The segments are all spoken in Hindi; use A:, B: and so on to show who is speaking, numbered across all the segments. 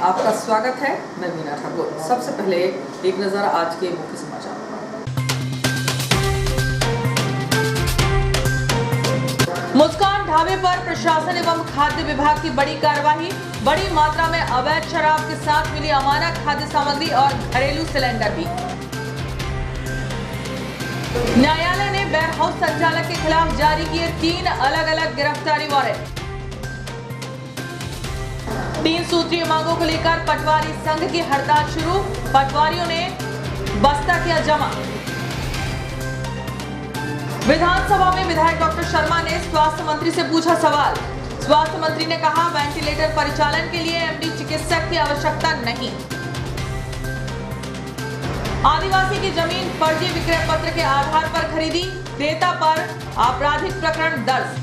A: आपका स्वागत है। मैं मीना ठाकुर। सबसे पहले एक नजर आज के मुख्य समाचार पर। मुस्कान ढाबे पर प्रशासन एवं खाद्य विभाग की बड़ी कार्रवाई। बड़ी मात्रा में अवैध शराब के साथ मिली अमानक खाद्य सामग्री और घरेलू सिलेंडर भी। न्यायालय ने वेयर हाउस संचालक के खिलाफ जारी किए 3 अलग-अलग गिरफ्तारी वारंट। 3 सूत्रीय मांगों को लेकर पटवारी संघ की हड़ताल शुरू। पटवारियों ने बस्ता किया जमा। विधानसभा में विधायक डॉक्टर शर्मा ने स्वास्थ्य मंत्री से पूछा सवाल। स्वास्थ्य मंत्री ने कहा, वेंटिलेटर परिचालन के लिए एमडी चिकित्सक की आवश्यकता नहीं। आदिवासी की जमीन फर्जी विक्रय पत्र के आधार पर खरीदी, क्रेता पर आपराधिक प्रकरण दर्ज।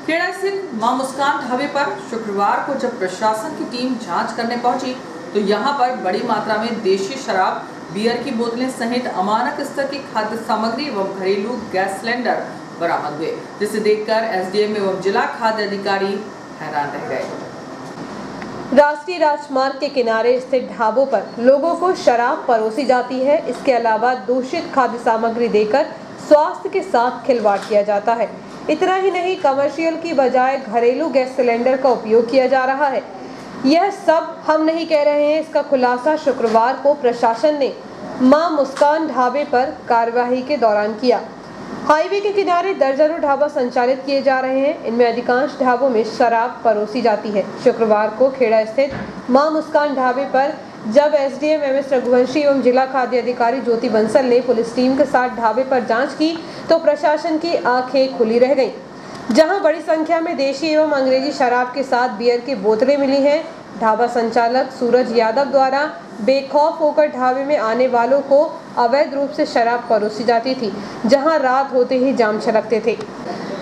A: खेड़ा स्थित मां मुस्कान ढाबे पर शुक्रवार को जब प्रशासन की टीम जांच करने पहुंची तो यहां पर बड़ी मात्रा में देशी शराब, बियर की बोतलें सहित अमानक स्तर की खाद्य सामग्री एवं घरेलू गैस सिलेंडर बरामद हुए, जिसे देखकर एसडीएम एवं जिला खाद्य अधिकारी हैरान रह गए।
B: राष्ट्रीय राजमार्ग के किनारे स्थित ढाबों पर लोगों को शराब परोसी जाती है। इसके अलावा दूषित खाद्य सामग्री देकर स्वास्थ्य के साथ खिलवाड़ किया जाता है। इतना ही नहीं, कमर्शियल की बजाय घरेलू गैस सिलेंडर का उपयोग किया जा रहा है। यह सब हम नहीं कह रहे हैं। इसका खुलासा शुक्रवार को प्रशासन ने मां मुस्कान ढाबे पर कार्यवाही के दौरान किया। हाईवे के किनारे दर्जनों ढाबा संचालित किए जा रहे हैं। इनमें अधिकांश ढाबों में शराब परोसी जाती है। शुक्रवार को खेड़ा स्थित मां मुस्कान ढाबे पर जब एसडीएम एमएस रघुवंशी एवं जिला खाद्य अधिकारी ज्योति बंसल ने पुलिस टीम के साथ ढाबे पर जांच की तो प्रशासन की आंखें खुली रह गईं। जहां बड़ी संख्या में देशी एवं अंग्रेजी शराब के साथ बियर की बोतलें मिली हैं। ढाबा संचालक सूरज यादव द्वारा बेखौफ होकर ढाबे में आने वालों को अवैध रूप से शराब परोसी जाती थी, जहां रात होते ही जाम छलकते थे।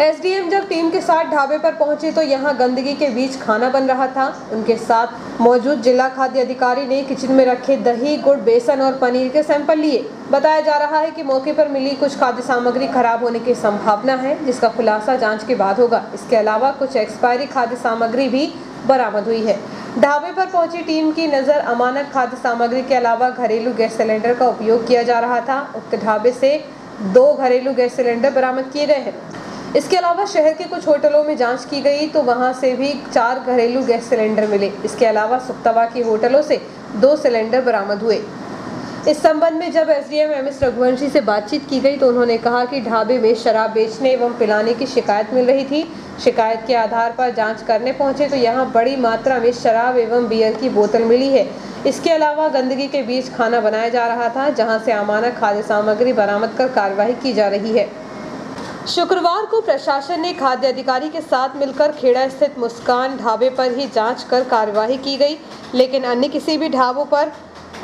B: एसडीएम जब टीम के साथ ढाबे पर पहुंचे तो यहां गंदगी के बीच खाना बन रहा था। उनके साथ मौजूद जिला खाद्य अधिकारी ने किचन में रखे दही, गुड़, बेसन और पनीर के सैंपल लिए। बताया जा रहा है कि मौके पर मिली कुछ खाद्य सामग्री खराब होने की संभावना है, जिसका खुलासा जांच के बाद होगा। इसके अलावा कुछ एक्सपायरी खाद्य सामग्री भी बरामद हुई है। ढाबे पर पहुंची टीम की नजर अमानक खाद्य सामग्री के अलावा घरेलू गैस सिलेंडर का उपयोग किया जा रहा था। उक्त ढाबे से 2 घरेलू गैस सिलेंडर बरामद किए गए हैं। इसके अलावा शहर के कुछ होटलों में जांच की गई तो वहां से भी 4 घरेलू गैस सिलेंडर मिले। इसके अलावा सुक्तवा की होटलों से 2 सिलेंडर बरामद हुए। इस संबंध में जब एसडीएम एमएस रघुवंशी से बातचीत की गई तो उन्होंने कहा कि ढाबे में शराब बेचने एवं पिलाने की शिकायत मिल रही थी। शिकायत के आधार पर जांच करने पहुंचे तो यहां बड़ी मात्रा में शराब एवं बियर की बोतल मिली है। इसके अलावा गंदगी के बीच खाना बनाया जा रहा था, जहां से अमानक खाद्य सामग्री बरामद कर कार्रवाई की जा रही है। शुक्रवार को प्रशासन ने खाद्य अधिकारी के साथ मिलकर खेड़ा स्थित मुस्कान ढाबे पर ही जांच कर कार्यवाही की गई, लेकिन अन्य किसी भी ढाबों पर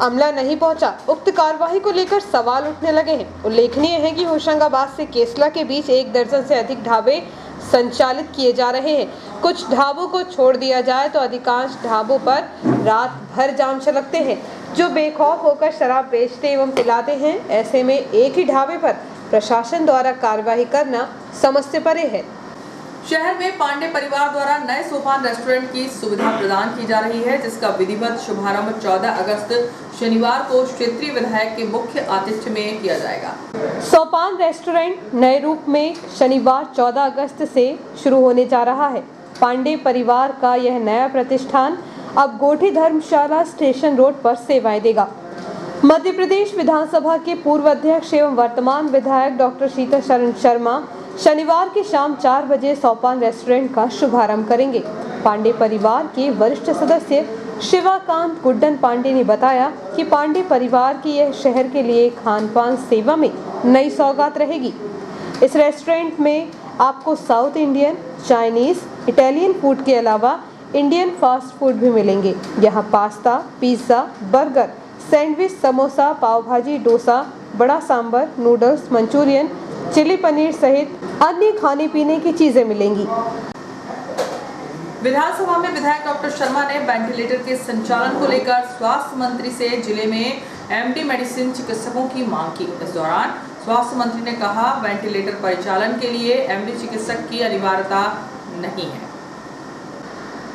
B: अमला नहीं पहुंचा। उक्त कार्यवाही को लेकर सवाल उठने लगे हैं। उल्लेखनीय है कि होशंगाबाद से केसला के बीच 1 दर्जन से अधिक ढाबे संचालित किए जा रहे हैं। कुछ ढाबों को छोड़ दिया जाए तो अधिकांश ढाबों पर रात भर जाम छलकते हैं, जो बेखौफ होकर शराब बेचते एवं पिलाते हैं। ऐसे में एक ही ढाबे पर प्रशासन द्वारा कार्यवाही करना समझ से परे है।
A: शहर में पांडे परिवार द्वारा नए सोपान रेस्टोरेंट की सुविधा प्रदान की जा रही है, जिसका विधिवत शुभारंभ 14 अगस्त शनिवार को क्षेत्रीय विधायक के मुख्य आतिथ्य में किया जाएगा।
B: सोपान रेस्टोरेंट नए रूप में शनिवार 14 अगस्त से शुरू होने जा रहा है। पांडे परिवार का यह नया प्रतिष्ठान अब गोठी धर्मशाला स्टेशन रोड पर सेवाएं देगा। मध्य प्रदेश विधानसभा के पूर्व अध्यक्ष एवं वर्तमान विधायक डॉक्टर शीतल शरण शर्मा शनिवार की शाम 4 बजे सोपान रेस्टोरेंट का शुभारंभ करेंगे। पांडे परिवार के वरिष्ठ सदस्य शिवाकांत गुड्डन पांडे ने बताया कि पांडे परिवार की यह शहर के लिए खान-पान सेवा में नई सौगात रहेगी। इस रेस्टोरेंट में आपको south Indian, Chinese, Italian food के अलावा इंडियन फास्ट फूड भी मिलेंगे। यहाँ pasta, pizza, burger, sandwich, samosa, pav bhaji, dosa, vada sambar, noodles, Manchurian, chilli paneer सहित अन्य खाने पीने की चीजें मिलेंगी।
A: विधानसभा में विधायक डॉक्टर शर्मा ने वेंटिलेटर के संचालन को लेकर स्वास्थ्य मंत्री से जिले में एमडी मेडिसिन चिकित्सकों की मांग की। इस दौरान स्वास्थ्य मंत्री ने कहा, वेंटिलेटर परिचालन के लिए एमडी चिकित्सक की अनिवार्यता नहीं है।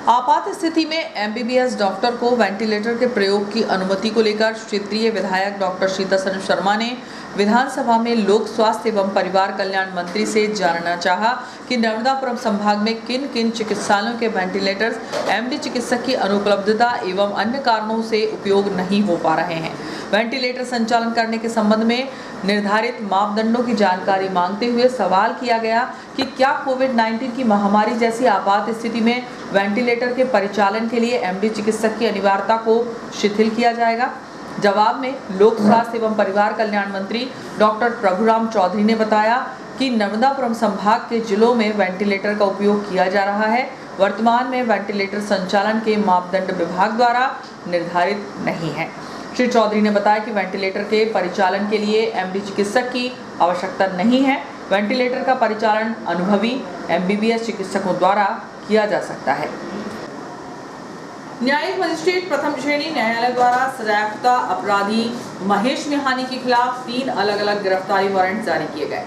A: आपात स्थिति में एमबीबीएस डॉक्टर को वेंटिलेटर के प्रयोग की अनुमति को लेकर क्षेत्रीय विधायक डॉक्टर शीतल शर्मा ने विधानसभा में लोक स्वास्थ्य एवं परिवार कल्याण मंत्री से जानना चाहा कि नर्मदापुरम संभाग में किन किन चिकित्सालयों के वेंटिलेटर्स एमडी चिकित्सक की अनुपलब्धता एवं अन्य कारणों से उपयोग नहीं हो पा रहे हैं। वेंटिलेटर संचालन करने के संबंध में निर्धारित मापदंडों की जानकारी मांगते हुए सवाल किया गया कि क्या कोविड-19 की महामारी जैसी आपात स्थिति में वेंटिलेटर के परिचालन के लिए एमडी चिकित्सक की अनिवार्यता को शिथिल किया जाएगा। जवाब में लोक स्वास्थ्य एवं परिवार कल्याण मंत्री डॉक्टर प्रभुराम चौधरी ने बताया कि नर्मदापुरम संभाग के जिलों में वेंटिलेटर का उपयोग किया जा रहा है। वर्तमान में वेंटिलेटर संचालन के मापदंड विभाग द्वारा निर्धारित नहीं है। श्री चौधरी ने बताया कि वेंटिलेटर के परिचालन के लिए एमडी चिकित्सक की आवश्यकता नहीं है। वेंटिलेटर का परिचालन अनुभवी एमबीबीएस चिकित्सकों द्वारा किया जा सकता है। न्यायिक मजिस्ट्रेट प्रथम श्रेणी न्यायालय द्वारा सजायाफ्ता अपराधी महेश मिहानी के खिलाफ 3 अलग-अलग गिरफ्तारी वारंट जारी किए गए।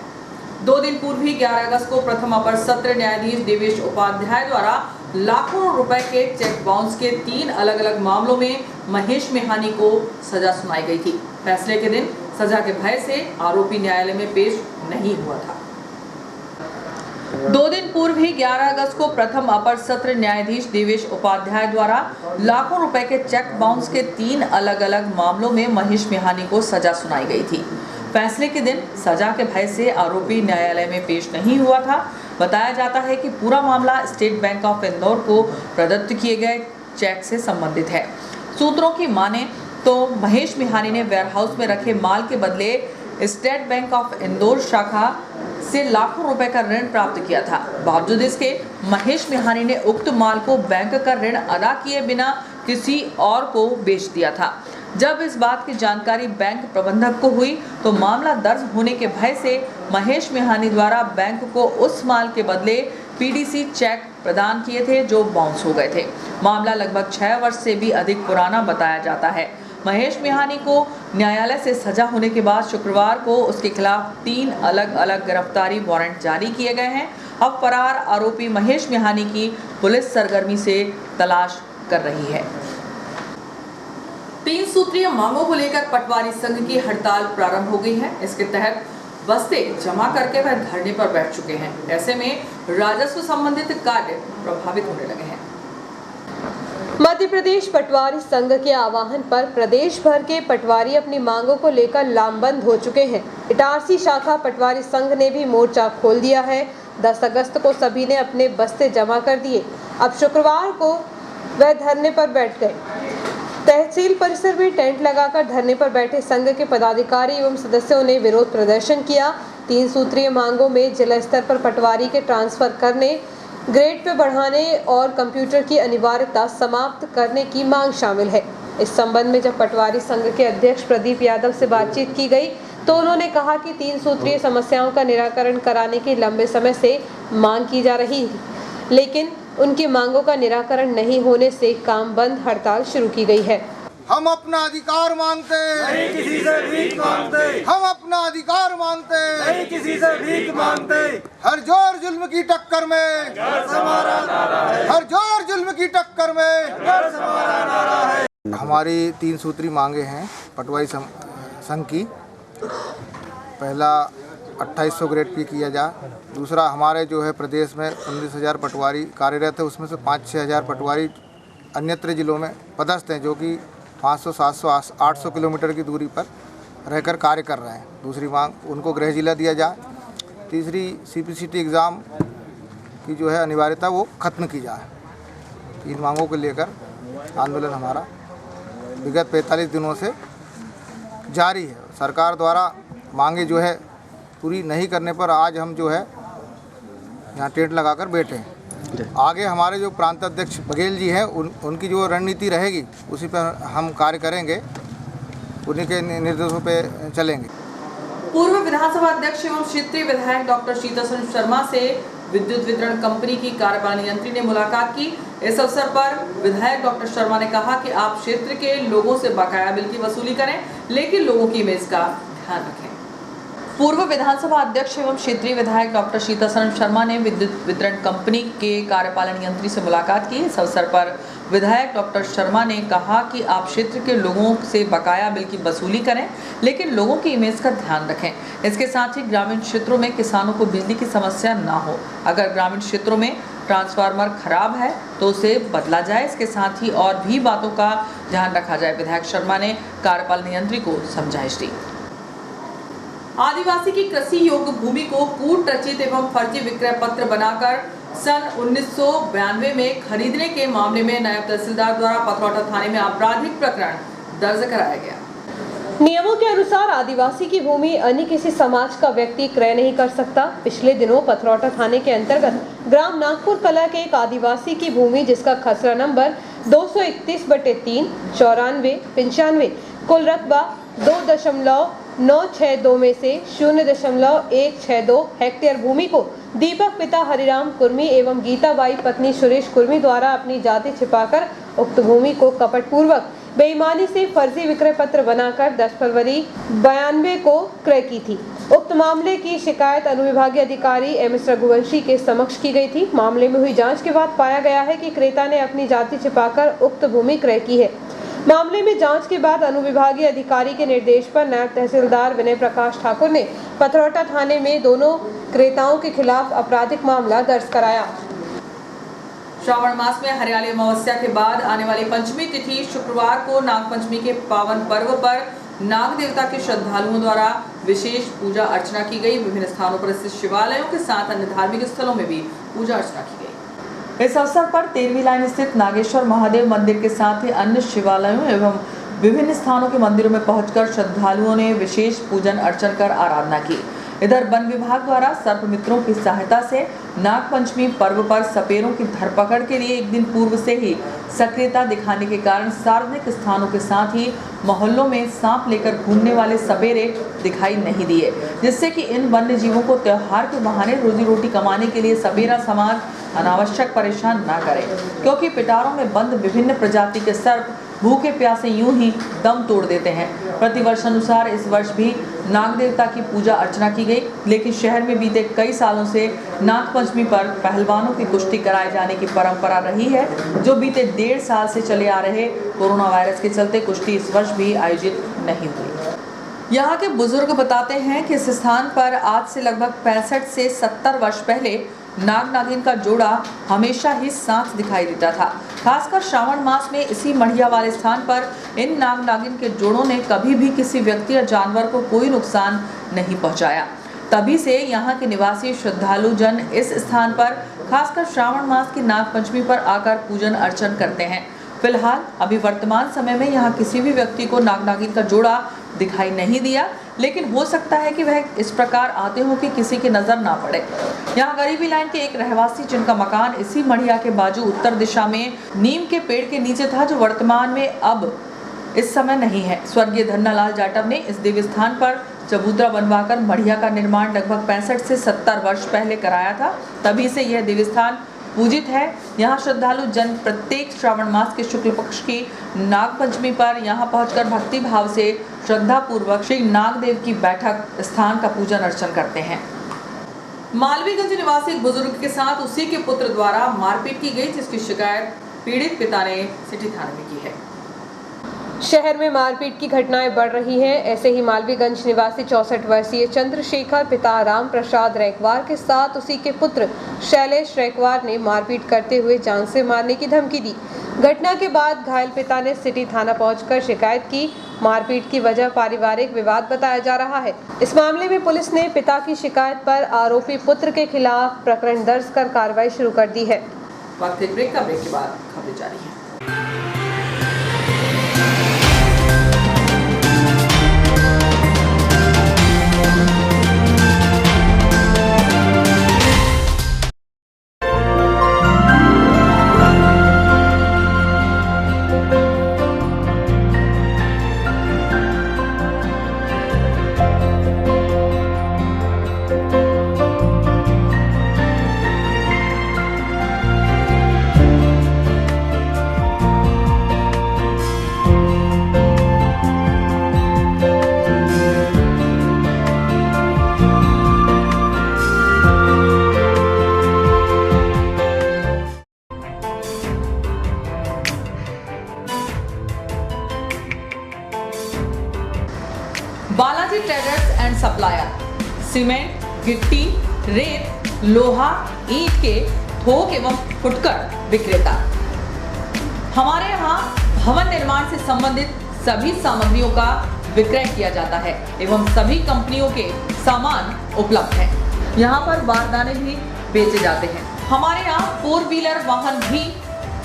A: 2 दिन पूर्व ही 11 अगस्त को प्रथम अपर सत्र न्यायाधीश देवेश उपाध्याय द्वारा लाखों रुपए के चेक बाउंस के 3 अलग-अलग मामलों में महेश मिहानी को सजा सुनाई गई थी। फैसले के दिन सजा के भय से आरोपी न्यायालय में पेश नहीं हुआ था। 2 दिन पूर्व ही 11 अगस्त को प्रथम अपर सत्र न्यायाधीश देवेश उपाध्याय द्वारा लाखों रुपए के चेक बाउंस के 3 अलग-अलग मामलों में महेश मिहानी को सजा सुनाई गई थी। फैसले के दिन सजा के भय से आरोपी न्यायालय में पेश नहीं हुआ था। बताया जाता है कि पूरा मामला स्टेट बैंक ऑफ इंदौर को प्रदत्त किए गए चेक से संबंधित है। सूत्रों की माने तो महेश मिहानी ने वेयरहाउस में रखे माल के बदले स्टेट बैंक ऑफ इंदौर शाखा से लाखों रुपए का ऋण प्राप्त किया था। बावजूद इसके महेश मिहानी ने उक्त माल को बैंक का ऋण अदा किए बिना किसी और को बेच दिया था। जब इस बात की जानकारी बैंक प्रबंधक को हुई तो मामला दर्ज होने के भय से महेश मिहानी द्वारा बैंक को उस माल के बदले पीडीसी चेक प्रदान किए थे जो बाउंस हो गए थे। मामला लगभग 6 वर्ष से भी अधिक पुराना बताया जाता है। महेश मिहानी को न्यायालय से सजा होने के बाद शुक्रवार को उसके खिलाफ 3 अलग-अलग गिरफ्तारी वारंट जारी किए गए हैं। अब फरार आरोपी महेश मिहानी की पुलिस सरगर्मी से तलाश कर रही है। 3 सूत्रीय मांगों को लेकर पटवारी संघ की हड़ताल प्रारंभ हो गई है। इसके तहत बस्ते जमा करके वह धरने पर बैठ चुके हैं। ऐसे में राजस्व संबंधित कार्य प्रभावित होने लगे हैं।
B: मध्य प्रदेश पटवारी संघ के आह्वान पर प्रदेश भर के पटवारी अपनी मांगों को लेकर लामबंद हो चुके हैं। इटारसी शाखा पटवारी संघ ने भी मोर्चा खोल दिया है। 10 अगस्त को सभी ने अपने बस्ते जमा कर दिए। अब शुक्रवार को वह धरने पर बैठ गए। तहसील परिसर में टेंट लगाकर धरने पर बैठे संघ के पदाधिकारी एवं सदस्यों ने विरोध प्रदर्शन किया। 3 सूत्रीय मांगों में जिला स्तर पर पटवारी के ट्रांसफर करने, ग्रेड पे बढ़ाने और कंप्यूटर की अनिवार्यता समाप्त करने की मांग शामिल है। इस संबंध में जब पटवारी संघ के अध्यक्ष प्रदीप यादव से बातचीत की गई तो उन्होंने कहा कि 3 सूत्रीय समस्याओं का निराकरण कराने की लंबे समय से मांग की जा रही है, लेकिन उनकी मांगों का निराकरण नहीं होने से काम बंद हड़ताल शुरू की गई है।
C: हम अपना अधिकार मांगते
D: नहीं किसी से भीख मांगते,
C: हम अपना अधिकार मांगते
D: नहीं किसी से भीख मांगते।
C: हर जोर जुल्म की टक्कर में
D: घर हमारा नारा है,
C: हर जोर जुल्म की टक्कर में
D: घर हमारा नारा है।
C: हमारी 3 सूत्री मांगे हैं पटवारी संघ की। पहला 2800 ग्रेड पे किया जा। दूसरा, हमारे जो है प्रदेश में 19,000 पटवारी कार्यरत है, उसमें से 5-6 हज़ार पटवारी अन्यत्र जिलों में पदस्थ हैं जो कि 500, 700, 800 किलोमीटर की दूरी पर रहकर कार्य कर रहे हैं। दूसरी मांग, उनको गृह जिला दिया जाए। तीसरी, सीपीसीटी एग्ज़ाम की जो है अनिवार्यता वो ख़त्म की जाए। इन मांगों को लेकर आंदोलन हमारा विगत 45 दिनों से जारी है। सरकार द्वारा मांगे जो है पूरी नहीं करने पर आज हम जो है यहाँ टेंट लगाकर बैठे हैं। आगे हमारे जो प्रांत अध्यक्ष बघेल जी हैं उनकी जो रणनीति रहेगी उसी पर हम कार्य करेंगे, उन्हीं के निर्देशों पे चलेंगे।
A: पूर्व विधानसभा अध्यक्ष एवं क्षेत्रीय विधायक डॉक्टर शीतल शर्मा से विद्युत वितरण कंपनी की कार्यपालन यंत्री ने मुलाकात की। इस अवसर पर विधायक डॉक्टर शर्मा ने कहा कि आप क्षेत्र के लोगों से बकाया बिल की वसूली करें, लेकिन लोगों की इमेज का ध्यान रखें। पूर्व विधानसभा अध्यक्ष एवं क्षेत्रीय विधायक डॉक्टर सीतासरन शर्मा ने विद्युत वितरण कंपनी के कार्यपालन यंत्री से मुलाकात की। इस अवसर पर विधायक डॉक्टर शर्मा ने कहा कि आप क्षेत्र के लोगों से बकाया बिल की वसूली करें, लेकिन लोगों की इमेज का ध्यान रखें। इसके साथ ही ग्रामीण क्षेत्रों में किसानों को बिजली की समस्या ना हो। अगर ग्रामीण क्षेत्रों में ट्रांसफार्मर खराब है तो उसे बदला जाए। इसके साथ ही और भी बातों का ध्यान रखा जाए। विधायक शर्मा ने कार्यपालन यंत्री को समझाइश दी। आदिवासी की कृषि योग्य भूमि को कूट रचित एवं फर्जी विक्रय पत्र बनाकर सन 1992 में खरीदने के मामले में नायब तहसीलदार द्वारा पथरौटा थाने में आपराधिक प्रकरण दर्ज कराया गया।
B: नियमों के अनुसार आदिवासी की भूमि अन्य किसी समाज का व्यक्ति क्रय नहीं कर सकता। पिछले दिनों पथरौटा थाने के अंतर्गत ग्राम नागपुर कला के एक आदिवासी की भूमि जिसका खसरा नंबर 231/3 9495 कुल रकबा 2.962 में से 0.162 हेक्टेयर भूमि को दीपक पिता हरिराम कुर्मी एवं गीताबाई पत्नी सुरेश कुर्मी द्वारा अपनी जाति छिपाकर उक्त भूमि को कपटपूर्वक बेईमानी से फर्जी विक्रय पत्र बनाकर 10 फरवरी 92 को क्रय की थी। उक्त मामले की शिकायत अनुविभागीय अधिकारी एम.एस. रघुवंशी के समक्ष की गई थी। मामले में हुई जांच के बाद पाया गया है कि क्रेता ने अपनी जाति छिपाकर उक्त भूमि क्रय की है। मामले में जांच के बाद अनुविभागीय अधिकारी के निर्देश पर नायब तहसीलदार विनय प्रकाश ठाकुर ने पथरौटा थाने में दोनों क्रेताओं के खिलाफ आपराधिक मामला दर्ज कराया।
A: श्रावण मास में हरियाली अमावस्या के बाद आने वाली पंचमी तिथि शुक्रवार को नागपंचमी के पावन पर्व पर नाग देवता के श्रद्धालुओं द्वारा विशेष पूजा अर्चना की गई। विभिन्न स्थानों पर स्थित शिवालयों के साथ अन्य धार्मिक स्थलों में भी पूजा अर्चना की गई। इस अवसर पर 13वीं लाइन स्थित नागेश्वर महादेव मंदिर के साथ ही अन्य शिवालयों एवं विभिन्न स्थानों के मंदिरों में पहुंचकर श्रद्धालुओं ने विशेष पूजन अर्चन कर आराधना की। इधर वन विभाग द्वारा सर्प मित्रों की सहायता से नागपंचमी पर्व पर सपेरों की धरपकड़ के लिए एक दिन पूर्व से ही सक्रियता दिखाने के कारण सार्वजनिक स्थानों के साथ ही मोहल्लों में सांप लेकर घूमने वाले सपेरे दिखाई नहीं दिए, जिससे कि इन वन्य जीवों को त्योहार के बहाने रोजी रोटी कमाने के लिए सपेरा समाज अनावश्यक परेशान न करे, क्योंकि पिटारों में बंद विभिन्न प्रजाति के सर्प भूखे प्यासे यूं ही दम तोड़ देते हैं। प्रतिवर्ष अनुसार इस वर्ष भी नाग देवता की पूजा अर्चना की गई, लेकिन शहर में बीते कई सालों से नागपंचमी पर पहलवानों की कुश्ती कराए जाने की परंपरा रही है, जो बीते 1.5 साल से चले आ रहे कोरोना वायरस के चलते कुश्ती इस वर्ष भी आयोजित नहीं हुई। यहाँ के बुजुर्ग बताते हैं कि इस स्थान पर आज से लगभग 65 से 70 वर्ष पहले नाग नागिन का जोड़ा हमेशा ही साथ दिखाई देता था। खासकर श्रावण मास में इसी मढ़िया वाले स्थान पर इन नाग नागिन के जोड़ों ने कभी भी किसी व्यक्ति या जानवर को कोई नुकसान नहीं पहुंचाया। तभी से यहाँ के निवासी श्रद्धालु जन इस स्थान पर खासकर श्रावण मास की नाग पंचमी पर आकर पूजन अर्चन करते हैं। फिलहाल अभी वर्तमान समय में यहाँ किसी भी व्यक्ति को नाग नागिन का जोड़ा दिखाई नहीं दिया, लेकिन हो सकता है कि वह इस प्रकार आते हो कि किसी की नजर ना पड़े। यहाँ गरीबी लाइन के एक रहवासी जिनका मकान इसी मढ़िया के बाजू उत्तर दिशा में नीम के पेड़ के नीचे था, जो वर्तमान में अब इस समय नहीं है। स्वर्गीय धन्नालाल जाटव ने इस देवी स्थान पर चबूतरा बनवाकर मढ़िया का निर्माण लगभग 65 से 70 वर्ष पहले कराया था। तभी से यह देवी स्थान पूजित है। यहाँ श्रद्धालु जन प्रत्येक श्रावण मास के शुक्ल पक्ष की नाग पंचमी पर यहाँ पहुंचकर भक्ति भाव से श्रद्धा पूर्वक श्री नागदेव की बैठक स्थान का पूजन अर्चन करते हैं। मालवीगंज निवासी एक बुजुर्ग के साथ उसी के पुत्र द्वारा मारपीट की गई, जिसकी शिकायत पीड़ित पिता ने सिटी थाने में की है।
B: शहर में मारपीट की घटनाएं बढ़ रही हैं। ऐसे ही मालवीगंज निवासी 64 वर्षीय चंद्रशेखर पिता राम प्रसाद रैकवार के साथ उसी के पुत्र शैलेश रैकवार ने मारपीट करते हुए जान से मारने की धमकी दी। घटना के बाद घायल पिता ने सिटी थाना पहुंचकर शिकायत की। मारपीट की वजह पारिवारिक विवाद बताया जा रहा है। इस मामले में पुलिस ने पिता की शिकायत पर आरोपी पुत्र के खिलाफ प्रकरण दर्ज कर कार्रवाई शुरू कर दी है।
A: वक्त एक ब्रेक के बाद खबरें जारी है। Ravi traders and supplier, cement, गिट्टी, रेत, लोहा, ईंट के थोक एवं फुटकर विक्रेता। हमारे यहाँ भवन निर्माण से संबंधित सभी सामग्रियों का विक्रय किया जाता है एवं सभी कंपनियों के सामान उपलब्ध हैं। यहाँ पर बारदाने भी बेचे जाते हैं। हमारे यहाँ 4 व्हीलर वाहन भी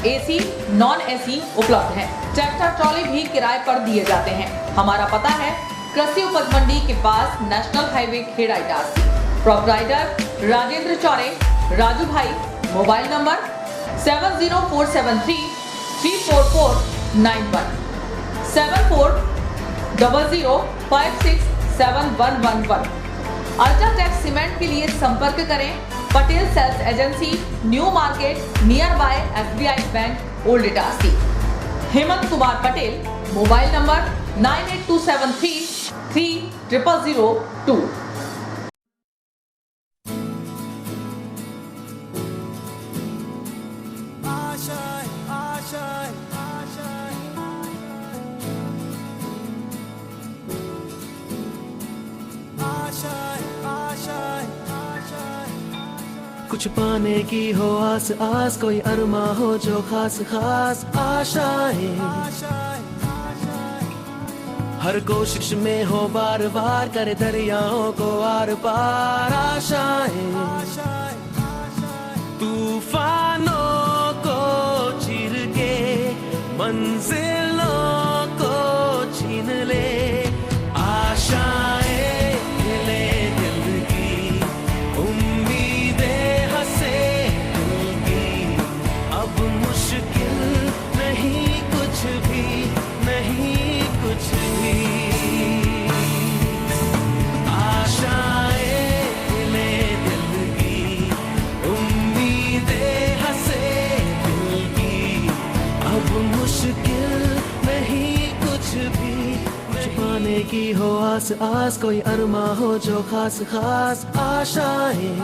A: एसी, नॉन एसी उपलब्ध हैं। ट्रैक्टर ट्रॉली भी किराए पर दिए जाते हैं। हमारा पता है कृषि उपज मंडी के पास national highway Kheda Itarsi. Proprietor Rajendra Chaure, Raju भाई। Mobile number 70473 34491 7400567111। अल्ट्राटेक सीमेंट के लिए संपर्क करें Patel sales agency, new market, near by SBI bank, old Itarsi. Hemant Kumar Patel, mobile number 982733 0002।
E: कुछ पाने की हो आस आस, कोई अरमा हो जो खास खास आशाएं। हर कोशिश में हो बार बार, करे दरियाओं को आर पार आशाएं। तूफानों को चीर के मंजिलों को छीन ले आशाएं। की हो आस आस, कोई अरमा हो जो खास खास आशाएं।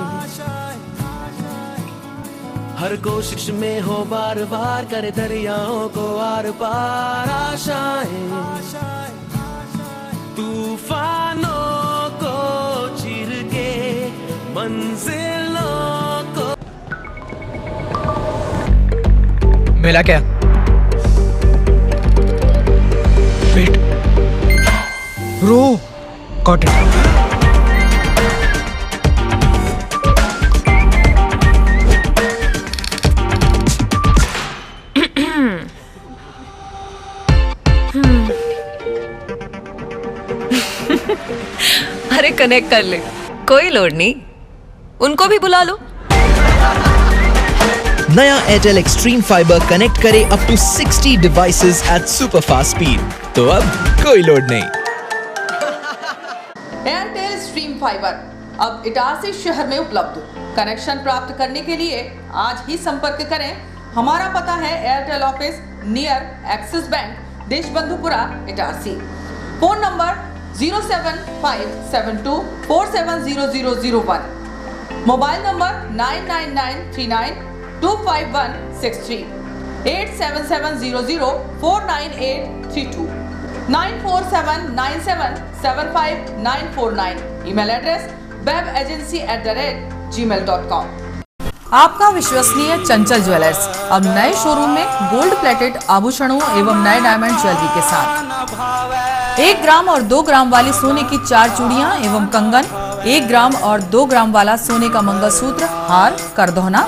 E: हर कोशिश में हो बार बार, करे दरियाओं को आर पार आशाएं। तूफानों को चीर के मंजिलों को।
F: मिला क्या? Wait, row, caught it.
G: अरे कनेक्ट कर ले, कोई लोड नहीं, उनको भी बुला लो।
H: नया एयरटेल एक्सट्रीम फाइबर कनेक्ट करे up to 60 devices at super fast speed, तो अब कोई लोड नहीं।
A: एयरटेल स्ट्रीम फाइबर अब इटारसी शहर में उपलब्ध। कनेक्शन प्राप्त करने के लिए आज ही संपर्क करें। हमारा पता है Airtel office near Axis bank, Deshbandhupura, Itarsi. Phone number 07572470001। Mobile number 9993925163, 8770049832, 9479775949। Email address webagency@gmail.com। आपका विश्वसनीय चंचल ज्वेलर्स अब नए शोरूम में गोल्ड प्लेटेड आभूषणों एवं नए डायमंड ज्वेलरी के साथ 1 ग्राम और 2 ग्राम वाली सोने की 4 चूड़ियां एवं कंगन, 1 ग्राम और 2 ग्राम वाला सोने का मंगलसूत्र, हार, करदोहना,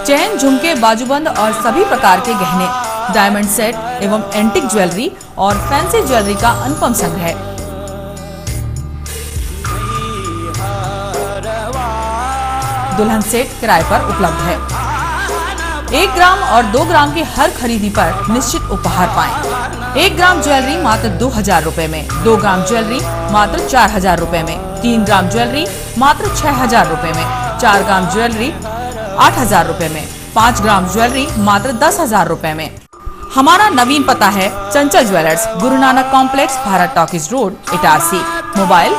A: चैन, झुमके, बाजूबंद और सभी प्रकार के गहने, डायमंड सेट एवं एंटिक ज्वेलरी और फैंसी ज्वेलरी का अनुपम संग्रह। दुल्हन सेट किराए पर उपलब्ध है। 1 ग्राम और 2 ग्राम की हर खरीदी पर निश्चित उपहार पाएं। 1 ग्राम ज्वेलरी मात्र 2000 रुपए में, 2 ग्राम ज्वेलरी मात्र 4000 रुपए में, 3 ग्राम ज्वेलरी मात्र 6000 रुपए में, 4 ग्राम ज्वेलरी 8000 रुपए में, 5 ग्राम ज्वेलरी मात्र 10000 रुपए में। हमारा नवीन पता है चंचल jewellers, Guru Nanak complex, Bharat talkies road, Itarsi. Mobile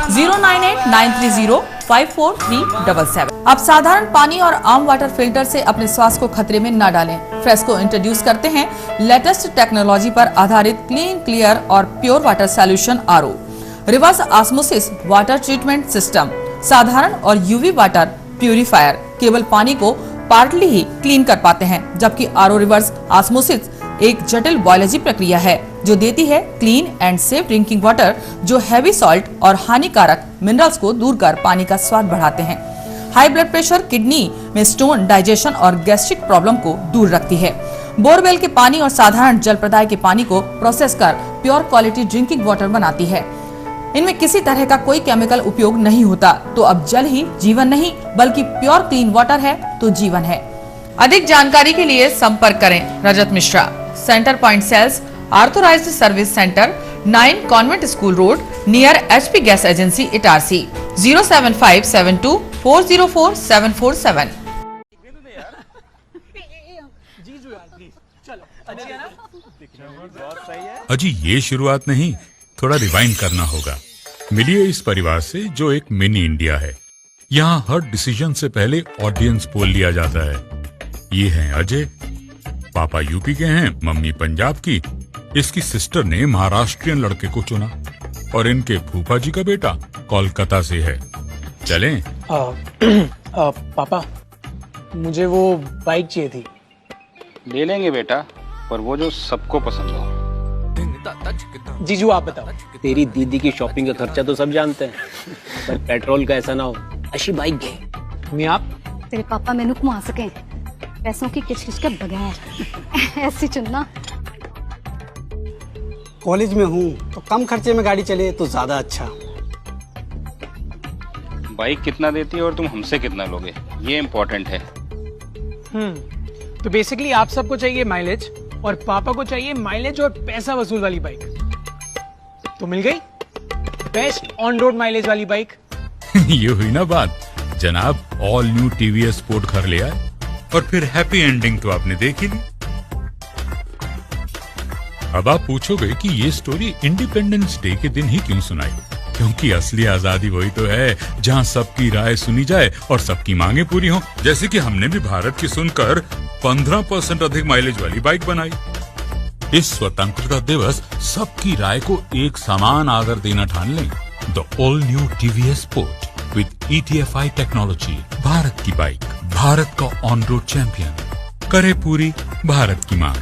A: 09893054377। अब साधारण पानी और आम वाटर फिल्टर से अपने स्वास्थ्य को खतरे में न डालें। फ्रेस्को इंट्रोड्यूस करते हैं लेटेस्ट टेक्नोलॉजी पर आधारित क्लीन, क्लियर और pure water solution RO। Reverse osmosis water treatment system, साधारण और यूवी वाटर प्यूरिफायर केवल पानी को पार्टली ही क्लीन कर पाते हैं, जबकि आरओ रिवर्स ऑस्मोसिस एक जटिल बायोलॉजी प्रक्रिया है जो देती है clean and safe drinking water, जो हैवी सॉल्ट और हानिकारक मिनरल्स को दूर कर पानी का स्वाद बढ़ाते हैं। हाई ब्लड प्रेशर, किडनी में स्टोन, डाइजेशन और गैस्ट्रिक प्रॉब्लम को दूर रखती है। बोरवेल के पानी और साधारण जल प्रदाय के पानी को प्रोसेस कर प्योर क्वालिटी ड्रिंकिंग वाटर बनाती है। इनमें किसी तरह का कोई केमिकल उपयोग नहीं होता। तो अब जल ही जीवन नहीं बल्कि प्योर क्लीन वाटर है तो जीवन है। अधिक जानकारी के लिए संपर्क करें Rajat Mishra, centre point sales, authorised service centre, 9 convent school road, near HP gas agency, Itarsi, 07572404747।
I: अजी ये शुरुआत नहीं, थोड़ा रिवाइंड करना होगा। मिलिए इस परिवार से जो एक मिनी इंडिया है। यहाँ हर डिसीजन से पहले ऑडियंस पोल लिया जाता है। ये हैं अजय, पापा यूपी के हैं, मम्मी पंजाब की। इसकी सिस्टर ने महाराष्ट्रियन लड़के को चुना और इनके फूफा जी का बेटा कोलकाता से है। चलें?
F: पापा, मुझे वो बाइक चाहिए थी।
J: ले लेंगे बेटा, पर वो जो सबको पसंद हो।
F: जीजू आप बताओ।
K: तेरी दीदी की शॉपिंग का खर्चा तो सब जानते हैं, पर पेट्रोल का ऐसा ना हो। अच्छी बाइक घे।
F: मैं आप
L: तेरे पापा मैनू घुमा सके पैसों की किचकिच के बगैर ऐसी चुनना।
F: कॉलेज में हूँ तो कम खर्चे में गाड़ी चले तो ज्यादा अच्छा।
J: बाइक कितना देती है और तुम हमसे कितना लोगे, ये इम्पोर्टेंट है।
F: तो बेसिकली आप सबको चाहिए माइलेज और पापा को चाहिए माइलेज और पैसा वसूल वाली बाइक। तो मिल गई बेस्ट ऑन रोड माइलेज वाली बाइक।
I: ये हुई ना बात। जनाब ऑल न्यू TVS स्पोर्ट घर ले आए और फिर हैप्पी एंडिंग तो आपने देख ही ली। अब आप पूछोगे कि ये स्टोरी इंडिपेंडेंस डे के दिन ही क्यों सुनाई, क्योंकि असली आजादी वही तो है जहां सबकी राय सुनी जाए और सबकी मांगे पूरी हो। जैसे कि हमने भी भारत की सुनकर 15% अधिक माइलेज वाली बाइक बनाई। इस स्वतंत्रता दिवस सबकी राय को एक समान आदर देना ठान लें। The all new TVS sport with ETFI technology, Bharat की बाइक, भारत का ऑन रोड चैंपियन, करे पूरी भारत की मांग।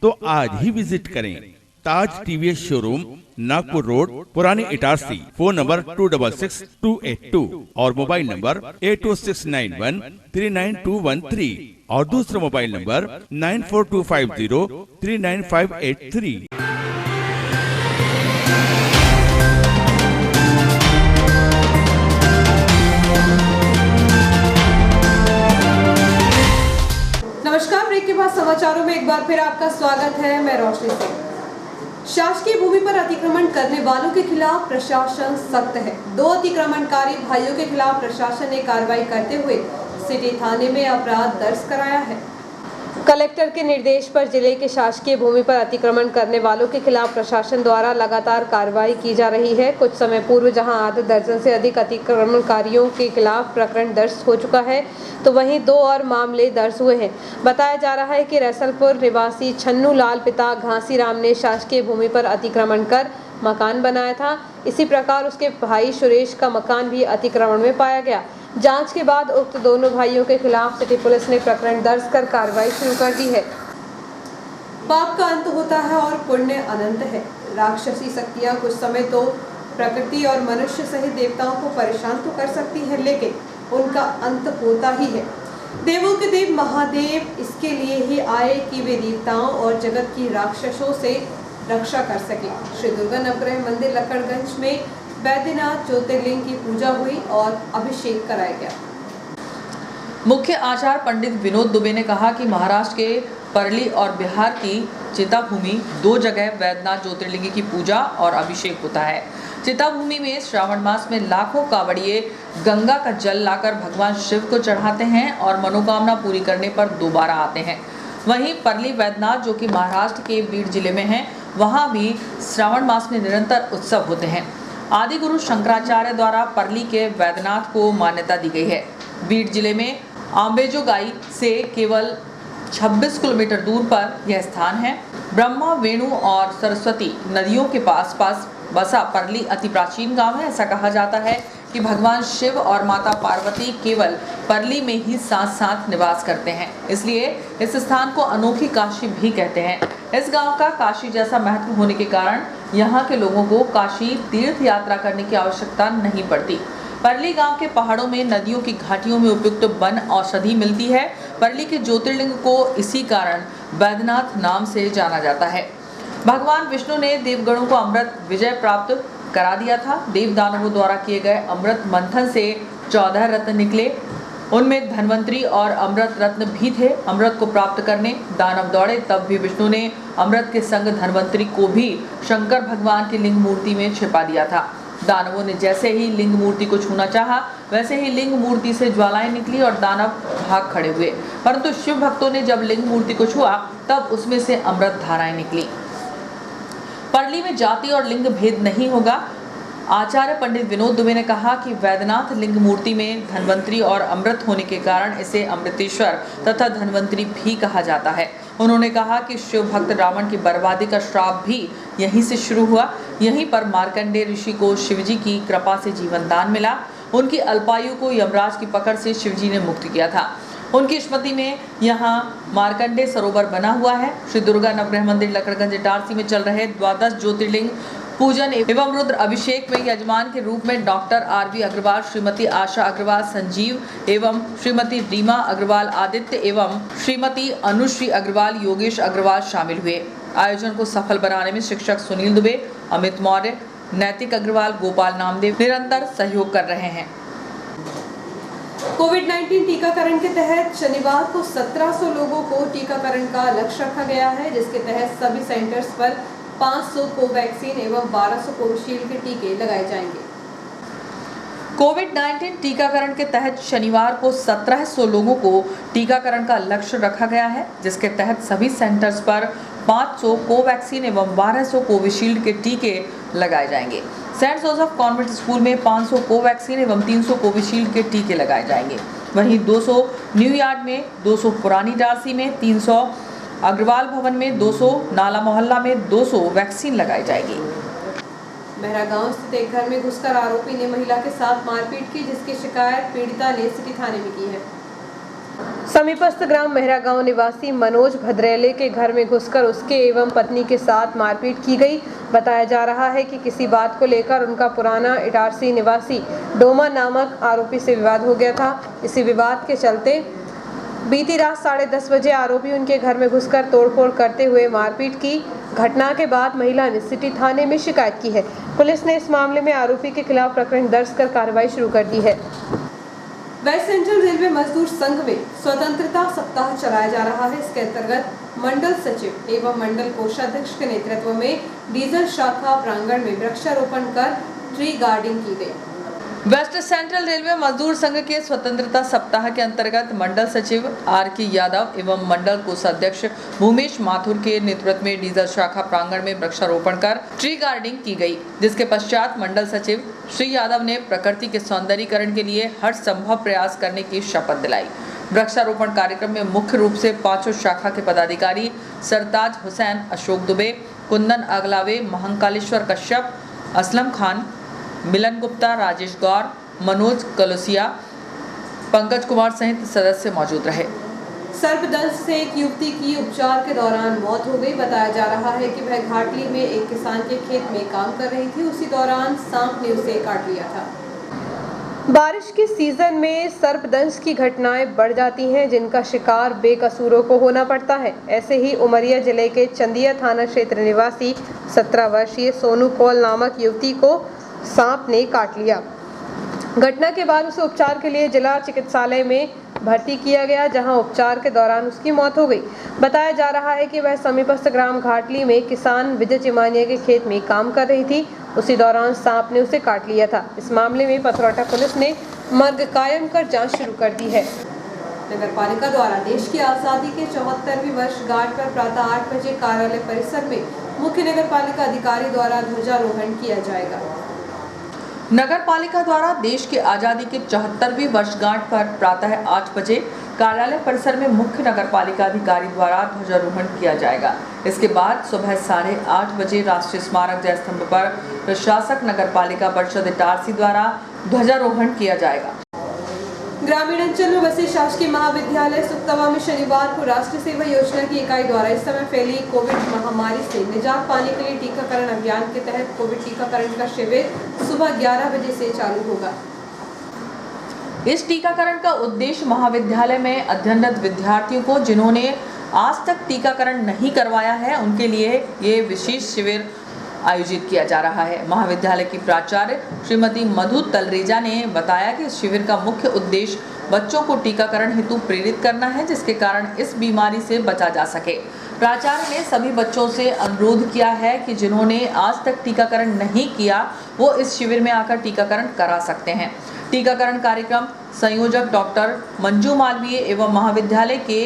M: तो आज ही विजिट करें ताज TVS शोरूम, नागपुर रोड, पुरानी इटारसी। फोन नंबर 266282 और मोबाइल नंबर 80691392113 और दूसरा मोबाइल नंबर 9425039583।
B: नमस्कार, ब्रेक के बाद समाचारों में एक बार फिर आपका स्वागत है। मैं रोशनी सिंह। शासकीय भूमि पर अतिक्रमण करने वालों के खिलाफ प्रशासन सख्त है। 2 अतिक्रमणकारी भाइयों के खिलाफ प्रशासन ने कार्रवाई करते हुए सिटी थाने में अपराध दर्ज कराया है। कलेक्टर के निर्देश पर जिले के शासकीय भूमि पर अतिक्रमण करने वालों के खिलाफ प्रशासन द्वारा लगातार कार्रवाई की जा रही है। कुछ समय पूर्व जहां आधे दर्जन से अधिक अतिक्रमणकारियों के खिलाफ प्रकरण दर्ज हो चुका है, तो वहीं 2 और मामले दर्ज हुए हैं। बताया जा रहा है कि रैसलपुर निवासी छन्नू लाल पिता घासी राम ने शासकीय भूमि पर अतिक्रमण कर मकान बनाया था। इसी प्रकार उसके भाई सुरेश का मकान भी अतिक्रमण में पाया गया। जांच के बाद उक्त दोनों भाइयों के खिलाफ सिटी पुलिस ने प्रकरण दर्ज कर कार्रवाई शुरू कर दी है। पाप का अंत होता है और पुण्य अनंत है। राक्षसी शक्तियां कुछ समय तो प्रकृति और मनुष्य सहित देवताओं को परेशान तो कर सकती है, लेकिन उनका अंत होता ही है। देवों के देव महादेव इसके लिए ही आए कि वे देवताओं और जगत की राक्षसों से रक्षा कर सके। श्री दुर्गा नवग्रह मंदिर लक्कड़गंज में वैद्यनाथ ज्योतिर्लिंग की पूजा हुई और अभिषेक कराया गया। मुख्य आचार्य पंडित विनोद दुबे ने कहा कि महाराष्ट्र के परली और बिहार की चिताभूमि 2 जगह वैद्यनाथ ज्योतिर्लिंग की पूजा और अभिषेक होता है। चिताभूमि में श्रावण मास में लाखों कावड़िए गंगा का जल लाकर भगवान शिव को चढ़ाते हैं और मनोकामना पूरी करने पर दोबारा आते हैं। वहीं परली वैद्यनाथ जो कि महाराष्ट्र के बीड जिले में है, वहां भी श्रावण मास में निरंतर उत्सव होते हैं। आदि गुरु शंकराचार्य द्वारा परली के वैद्यनाथ को मान्यता दी गई है। बीड जिले में आंबेजोगाई से केवल
A: 26 किलोमीटर दूर पर यह स्थान है। ब्रह्मा, वेणु और सरस्वती नदियों के पास बसा परली अति प्राचीन गांव है। ऐसा कहा जाता है कि भगवान शिव और माता पार्वती केवल परली में ही साथ साथ निवास करते हैं, इसलिए इस स्थान को अनोखी काशी भी कहते हैं। इस गांव का काशी जैसा महत्व होने के कारण यहाँ के लोगों को काशी तीर्थ यात्रा करने की आवश्यकता नहीं पड़ती। परली गांव के पहाड़ों में नदियों की घाटियों में उपयुक्त वन औषधि मिलती है। परली के ज्योतिर्लिंग को इसी कारण वैद्यनाथ नाम से जाना जाता है। भगवान विष्णु ने देवगणों को अमृत विजय प्राप्त करा दिया था। देव दानवों द्वारा किए गए अमृत मंथन से 14 रत्न निकले, उनमें धन्वंतरी और अमृत रत्न भी थे। अमृत को प्राप्त करने दानव दौड़े, तब भी विष्णु ने अमृत के संग धन्वंतरी को भी शंकर भगवान की लिंग मूर्ति में छिपा दिया था। दानवों ने जैसे ही लिंग मूर्ति को छूना चाहा, वैसे ही लिंग मूर्ति से ज्वालाएं निकली और दानव भाग खड़े हुए, परंतु शिव भक्तों ने जब लिंग मूर्ति को छुआ तब उसमें से अमृत धाराएं निकली। परली में जाति और लिंग भेद नहीं होगा। आचार्य पंडित विनोद दुबे ने कहा कि वैद्यनाथ लिंग मूर्ति में धन्वंतरी और अमृत होने के कारण इसे अमृतेश्वर तथा धन्वंतरी भी कहा जाता है। उन्होंने कहा कि शिव भक्त रावण की बर्बादी का श्राप भी यहीं से शुरू हुआ। यहीं पर मार्कंडेय ऋषि को शिवजी की कृपा से जीवन दान मिला। उनकी अल्पायु को यमराज की पकड़ से शिवजी ने मुक्त किया था। उनकी स्मृति में यहाँ मार्कंडेय सरोवर बना हुआ है। श्री दुर्गा नवग्रह मंदिर लकड़गंज इटारसी में चल रहे 12 ज्योतिर्लिंग पूजन एवं रुद्र अभिषेक में यजमान के रूप में डॉक्टर आरवी अग्रवाल, श्रीमती आशा अग्रवाल संजीव एवं श्रीमती रीमा अग्रवाल आदित्य एवं श्रीमती अनुश्री अग्रवाल, योगेश अग्रवाल शामिल हुए। आयोजन को सफल बनाने में शिक्षक सुनील दुबे, अमित मौर्य, नैतिक अग्रवाल, गोपाल नामदेव निरंतर सहयोग कर रहे हैं।
B: कोविड-19 टीकाकरण के तहत शनिवार को 1700 लोगों को टीकाकरण का लक्ष्य रखा गया है, जिसके तहत सभी सेंटर्स पर 500 कोवैक्सीन एवं 1200 कोविशील्ड के टीके लगाए जाएंगे।
A: कोविड-19 टीकाकरण के तहत शनिवार को 1700 लोगों को टीकाकरण का लक्ष्य रखा गया है, जिसके तहत सभी सेंटर्स पर 500 कोवैक्सीन एवं 1200 कोविशील्ड के टीके लगाए जाएंगे। सेंट जोसेफ कॉन्वेंट स्कूल में 500 कोवैक्सीन एवं 300 कोविशील्ड के टीके लगाए जाएंगे। वहीं 200 न्यूयार्ड में, 200 पुरानी इटारसी में, 300 अग्रवाल भवन में, 200 नाला मोहल्ला में 200 वैक्सीन लगाई जाएगी।
B: महरागांव स्थित एक घर में घुसकर आरोपी ने महिला के साथ मारपीट की, जिसकी शिकायत पीड़िता ने सिटी थाने में की है। समीपस्थ ग्राम महरागांव निवासी मनोज भद्रेले के घर में घुसकर उसके एवं पत्नी के साथ मारपीट की गई। बताया जा रहा है कि किसी बात को लेकर उनका पुराना इटारसी निवासी डोमा नामक आरोपी से विवाद हो गया था। इसी विवाद के चलते बीती रात 10:30 बजे आरोपी उनके घर में घुसकर तोड़फोड़ करते हुए मारपीट की। घटना के बाद महिला ने सिटी थाने में शिकायत की है। पुलिस ने इस मामले में आरोपी के खिलाफ प्रकरण दर्ज कर कार्रवाई शुरू कर दी है। वेस्ट सेंट्रल रेलवे मजदूर संघ में स्वतंत्रता सप्ताह चलाया जा रहा है। इसके अंतर्गत मंडल सचिव एवं मंडल कोषाध्यक्ष के नेतृत्व में डीजल शाखा प्रांगण में वृक्षारोपण कर ट्री गार्डनिंग की गई।
A: वेस्ट सेंट्रल रेलवे मजदूर संघ के स्वतंत्रता सप्ताह के अंतर्गत मंडल सचिव आर.के. यादव एवं मंडल कोषाध्यक्ष भूमेश माथुर के नेतृत्व में डीजल शाखा प्रांगण में वृक्षारोपण कर ट्री गार्डनिंग की गई, जिसके पश्चात मंडल सचिव श्री यादव ने प्रकृति के सौंदर्यीकरण के लिए हर संभव प्रयास करने की शपथ दिलाई। वृक्षारोपण कार्यक्रम में मुख्य रूप से 5 शाखा के पदाधिकारी सरताज हुसैन, अशोक दुबे, कुंदन अगलावे, महंकालेश्वर कश्यप, असलम खान, मिलन गुप्ता, राजेश गौर, मनोज कलोसिया, पंकज कुमार सहित सदस्य मौजूद रहे।
B: सर्पदंश से एक युवती की उपचार के दौरान मौत हो गई। बताया जा रहा है कि वह घाटली में एक किसान के खेत में काम कर रही थी। उसी दौरान सांप ने उसे काट लिया था। बारिश के सीजन में सर्पदंश की घटनाएं बढ़ जाती हैं, जिनका शिकार बेकसूरों को होना पड़ता है। ऐसे ही उमरिया जिले के चंदिया थाना क्षेत्र निवासी 17 वर्षीय सोनू कौल नामक युवती को सांप ने काट लिया। घटना के बाद उसे उपचार के लिए जिला चिकित्सालय में भर्ती किया गया, जहां उपचार के दौरान उसकी मौत हो गई। बताया जा रहा है कि वह समीपस्थ ग्राम घाटली में किसान विजय चिमानिया के खेत में काम कर रही थी। उसी दौरान सांप ने उसे काट लिया था। इस मामले में पथरौटा पुलिस ने मर्ग कायम कर जांच शुरू कर दी है। नगर पालिका द्वारा देश की आज़ादी के 74वीं वर्षगांठ पर प्रातः 8 बजे कार्यालय परिसर में मुख्य नगर पालिका अधिकारी द्वारा ध्वजारोहण किया जाएगा।
A: नगर पालिका द्वारा देश की आज़ादी के 74वीं वर्षगांठ पर प्रातः 8 बजे कार्यालय परिसर में मुख्य नगर पालिका अधिकारी द्वारा ध्वजारोहण किया जाएगा। इसके बाद सुबह 8:30 बजे राष्ट्रीय स्मारक जय स्तंभ पर प्रशासक नगर पालिका परिषद इटारसी द्वारा ध्वजारोहण किया जाएगा।
B: ग्रामीण अंचल में बसे शासकीय महाविद्यालय सुक्तवा में शनिवार को राष्ट्रीय सेवा योजना की इकाई द्वारा इस समय फैली कोविड महामारी से निजात पाने के लिए टीकाकरण अभियान के तहत कोविड टीकाकरण का शिविर सुबह 11 बजे से चालू होगा।
A: इस टीकाकरण का उद्देश्य महाविद्यालय में अध्ययनरत विद्यार्थियों को जिन्होंने आज तक टीकाकरण नहीं करवाया है उनके लिए ये विशेष शिविर आयोजित किया जा रहा है। महाविद्यालय की प्राचार्य श्रीमती मधु तलरेजा ने बताया कि इस शिविर का मुख्य उद्देश्य बच्चों को टीकाकरण हेतु प्रेरित करना है, जिसके कारण इस बीमारी से बचा जा सके। प्राचार्य ने सभी बच्चों से अनुरोध किया है कि जिन्होंने आज तक टीकाकरण नहीं किया वो इस शिविर में आकर टीकाकरण करा सकते हैं। टीकाकरण कार्यक्रम संयोजक डॉक्टर मंजू मालवीय एवं महाविद्यालय के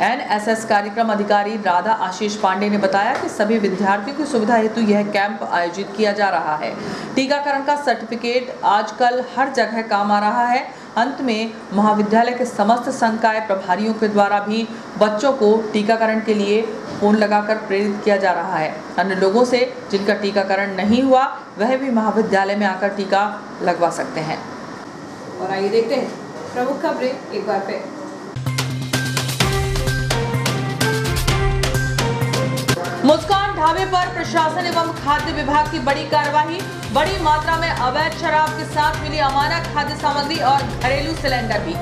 A: NSS कार्यक्रम अधिकारी राधा आशीष पांडे ने बताया कि सभी विद्यार्थियों की सुविधा हेतु यह कैंप आयोजित किया जा रहा है। टीकाकरण का सर्टिफिकेट आजकल हर जगह काम आ रहा है। अंत में महाविद्यालय के समस्त संकाय प्रभारियों के द्वारा भी बच्चों को टीकाकरण के लिए फोन लगाकर प्रेरित किया जा रहा है। अन्य लोगों से जिनका टीकाकरण नहीं हुआ वह भी महाविद्यालय में आकर टीका लगवा सकते हैं।
B: और आइए देखते हैं प्रमुख खबरें एक बार फिर।
A: मुस्कान ढाबे पर प्रशासन एवं खाद्य विभाग की बड़ी कार्रवाई। बड़ी मात्रा में अवैध शराब के साथ मिली अमानक खाद्य सामग्री और घरेलू सिलेंडर भी।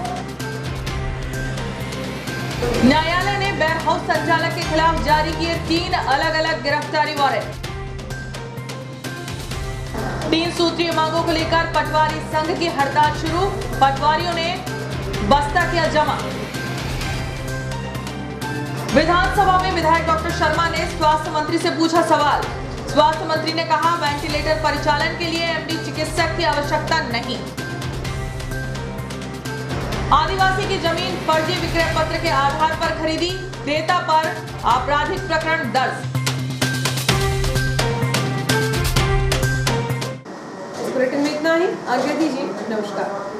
A: न्यायालय ने वेयर हाउस संचालक के खिलाफ जारी किए 3 अलग-अलग गिरफ्तारी वारंट। 3 सूत्रीय मांगों को लेकर पटवारी संघ की हड़ताल शुरू। पटवारियों ने बस्ता किया जमा। विधानसभा में विधायक डॉक्टर शर्मा ने स्वास्थ्य मंत्री से पूछा सवाल। स्वास्थ्य मंत्री ने कहा वेंटिलेटर परिचालन के लिए MD चिकित्सक की आवश्यकता नहीं। आदिवासी की जमीन फर्जी विक्रय पत्र के आधार पर खरीदी, क्रेता पर आपराधिक प्रकरण दर्ज।
B: इस बुलेटिन में इतना ही। आज्ञा दीजिए। नमस्कार।